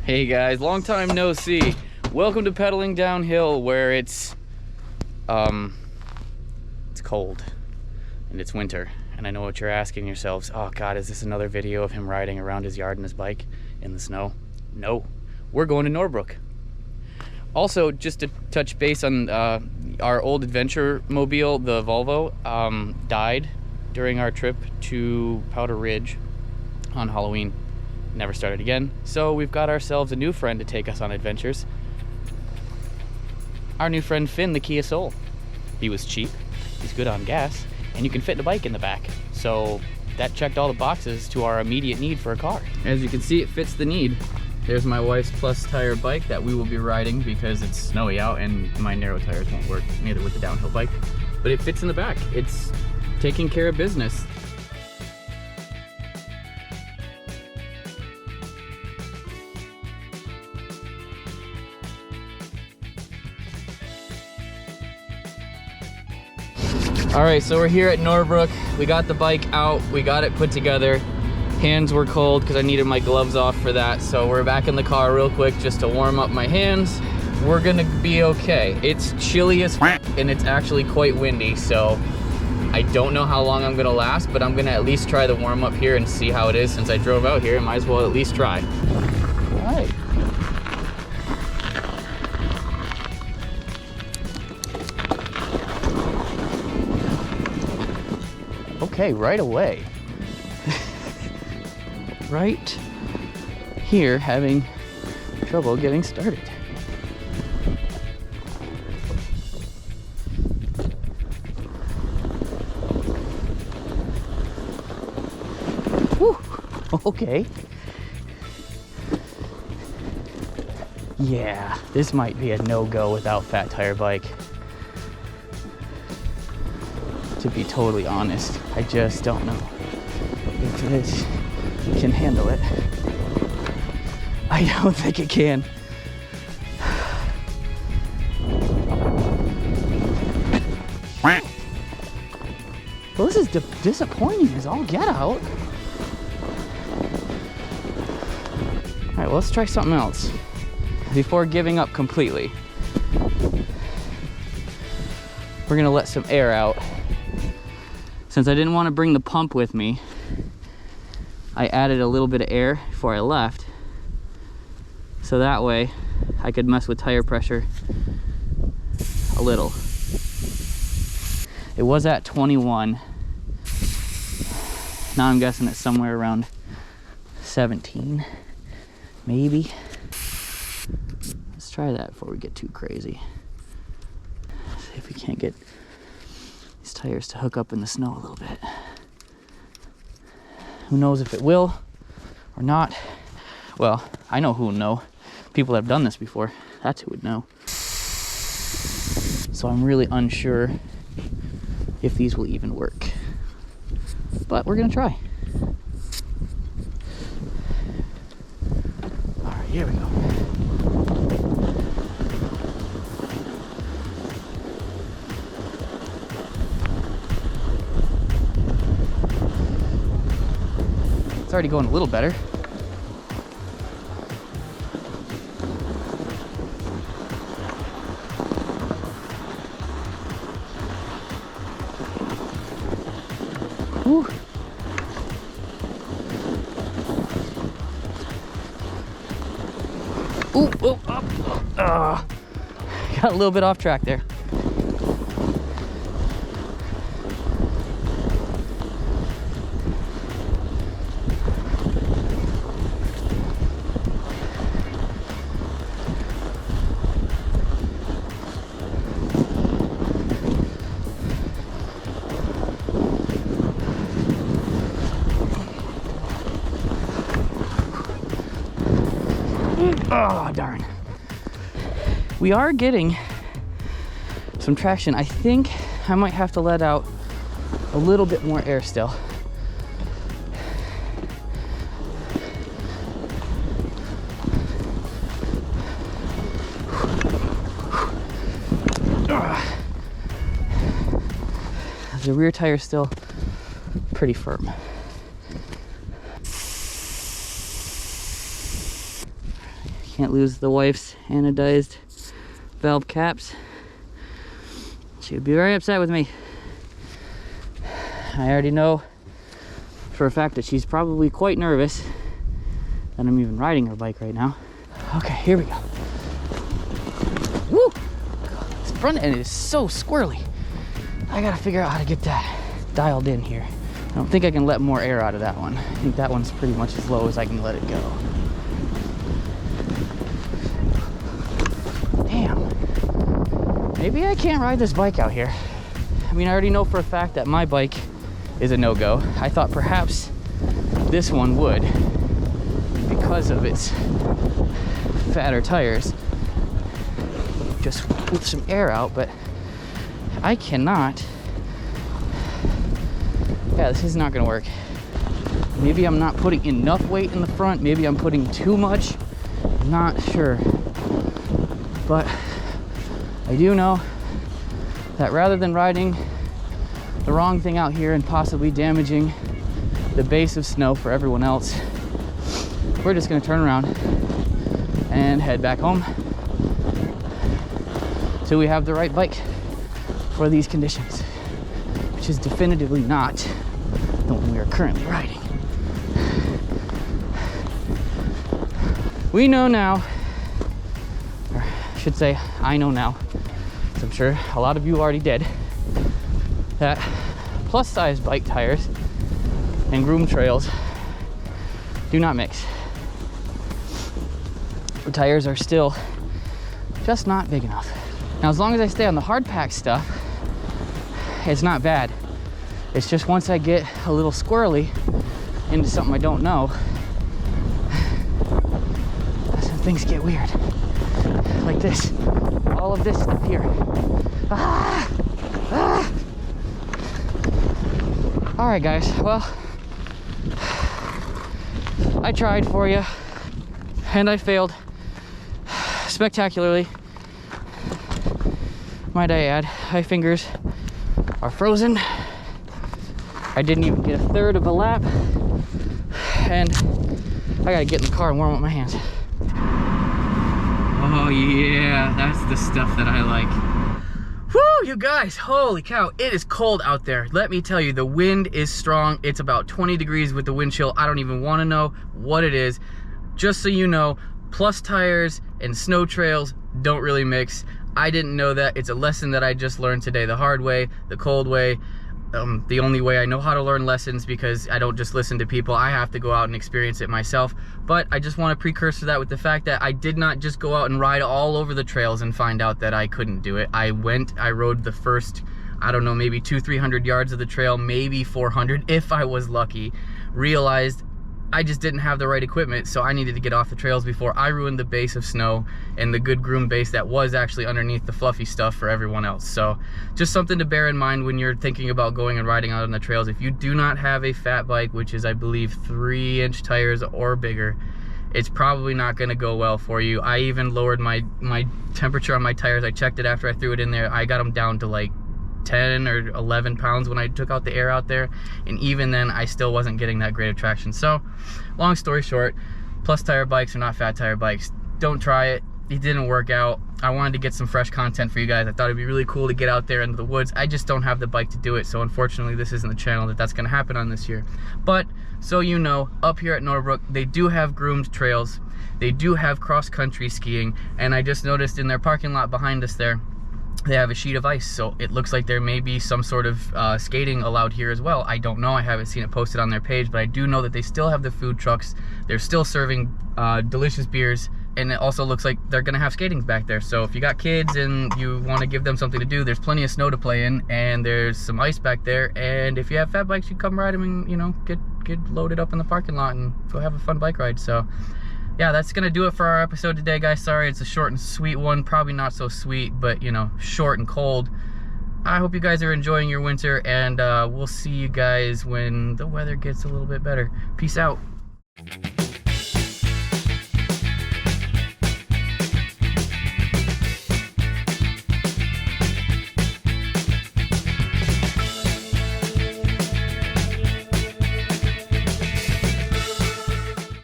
Hey guys, long time no see. Welcome to pedaling downhill where it's cold and it's winter. And I know what you're asking yourselves. Oh God, is this another video of him riding around his yard on his bike in the snow? No, we're going to Norbrook. Also, just to touch base on our old adventure mobile, the Volvo, died during our trip to Powder Ridge on Halloween. Never started again, so we've got ourselves a new friend to take us on adventures. Our new friend Finn, the Kia Soul. He was cheap, he's good on gas, and you can fit a bike in the back. So that checked all the boxes to our immediate need for a car. As you can see, it fits the need. There's my wife's plus tire bike that we will be riding because it's snowy out and my narrow tires won't work, neither with the downhill bike. But it fits in the back. It's taking care of business. All right, so we're here at Norbrook. We got the bike out, we got it put together. Hands were cold because I needed my gloves off for that. So we're back in the car real quick just to warm up my hands. We're gonna be okay. It's chilly as f and it's actually quite windy. So I don't know how long I'm gonna last, but I'm gonna at least try the warm up here and see how it is. Since I drove out here, I might as well at least try. All right. Okay, right away. Right here, having trouble getting started. Whew, okay. Yeah, this might be a no-go without fat tire bike. To be totally honest, I just don't know if it can handle it. I don't think it can. Well, this is disappointing as all get out. All right, well, let's try something else before giving up completely. We're gonna let some air out. Since I didn't want to bring the pump with me, I added a little bit of air before I left. So that way I could mess with tire pressure a little. It was at 21. Now I'm guessing it's somewhere around 17, maybe. Let's try that before we get too crazy. See if we can't get these tires to hook up in the snow a little bit. Who knows if it will or not? Well, I know who will know. People that have done this before, that's who would know. So I'm really unsure if these will even work. But we're gonna try. All right, here we go. It's already going a little better. Whew. Ooh, ooh, up. Got a little bit off track there. Oh, darn. We are getting some traction. I think I might have to let out a little bit more air still. The rear tire is still pretty firm. Can't lose the wife's anodized valve caps. She would be very upset with me. I already know for a fact that she's probably quite nervous that I'm even riding her bike right now. Okay, here we go. Woo! This front end is so squirrely. I gotta figure out how to get that dialed in here. I don't think I can let more air out of that one. I think that one's pretty much as low as I can let it go. Damn. Maybe I can't ride this bike out here. I mean, I already know for a fact that my bike is a no-go. I thought perhaps this one would because of its fatter tires. Just with some air out, but I cannot. Yeah, this is not gonna work. Maybe I'm not putting enough weight in the front. Maybe I'm putting too much. I'm not sure. But I do know that rather than riding the wrong thing out here and possibly damaging the base of snow for everyone else, we're just gonna turn around and head back home till we have the right bike for these conditions, which is definitively not the one we are currently riding. We know now, or I should say I know now, as I'm sure a lot of you already did, that plus size bike tires and groom trails do not mix. The tires are still just not big enough. Now, as long as I stay on the hard pack stuff, it's not bad. It's just once I get a little squirrely into something I don't know, that's when things get weird. Like this. All of this stuff here. Ah! Ah! All right, guys. Well, I tried for you, and I failed spectacularly. Might I add, my fingers are frozen. I didn't even get a third of a lap, and I gotta get in the car and warm up my hands. Oh yeah, that's the stuff that I like. Woo, you guys, holy cow, it is cold out there. Let me tell you, the wind is strong. It's about 20 degrees with the wind chill. I don't even want to know what it is. Just so you know, plus tires and snow trails don't really mix. I didn't know that. It's a lesson that I just learned today, the hard way, the cold way. The only way I know how to learn lessons, because I don't just listen to people. I have to go out and experience it myself. But I just want to precursor that with the fact that I did not just go out and ride all over the trails and find out that I couldn't do it. I rode the first, I don't know, maybe 200-300 yards of the trail, maybe 400 if I was lucky. Realized I just didn't have the right equipment, so I needed to get off the trails before I ruined the base of snow and the good groomed base that was actually underneath the fluffy stuff for everyone else. So just something to bear in mind when you're thinking about going and riding out on the trails. If you do not have a fat bike, which is I believe 3-inch tires or bigger, it's probably not going to go well for you. I even lowered my temperature on my tires. I checked it after I threw it in there. I got them down to like 10 or 11 pounds when I took out the air out there, and even then I still wasn't getting that great of traction. So long story short, plus tire bikes are not fat tire bikes. Don't try it. It didn't work out. I wanted to get some fresh content for you guys. I thought it'd be really cool to get out there into the woods. I just don't have the bike to do it, so unfortunately this isn't the channel that's going to happen on this year. But so you know, up here at Norbrook, they do have groomed trails. They do have cross-country skiing, and I just noticed in their parking lot behind us there, they have a sheet of ice, so it looks like there may be some sort of skating allowed here as well. I don't know. I haven't seen it posted on their page, but I do know that they still have the food trucks. They're still serving delicious beers, and it also looks like they're gonna have skating back there. So if you got kids and you want to give them something to do, there's plenty of snow to play in, and there's some ice back there. And if you have fat bikes, you come ride them and, you know, get loaded up in the parking lot and go have a fun bike ride. So yeah, that's gonna do it for our episode today, guys. Sorry, it's a short and sweet one. Probably not so sweet, but you know, short and cold. I hope you guys are enjoying your winter, and we'll see you guys when the weather gets a little bit better. Peace out.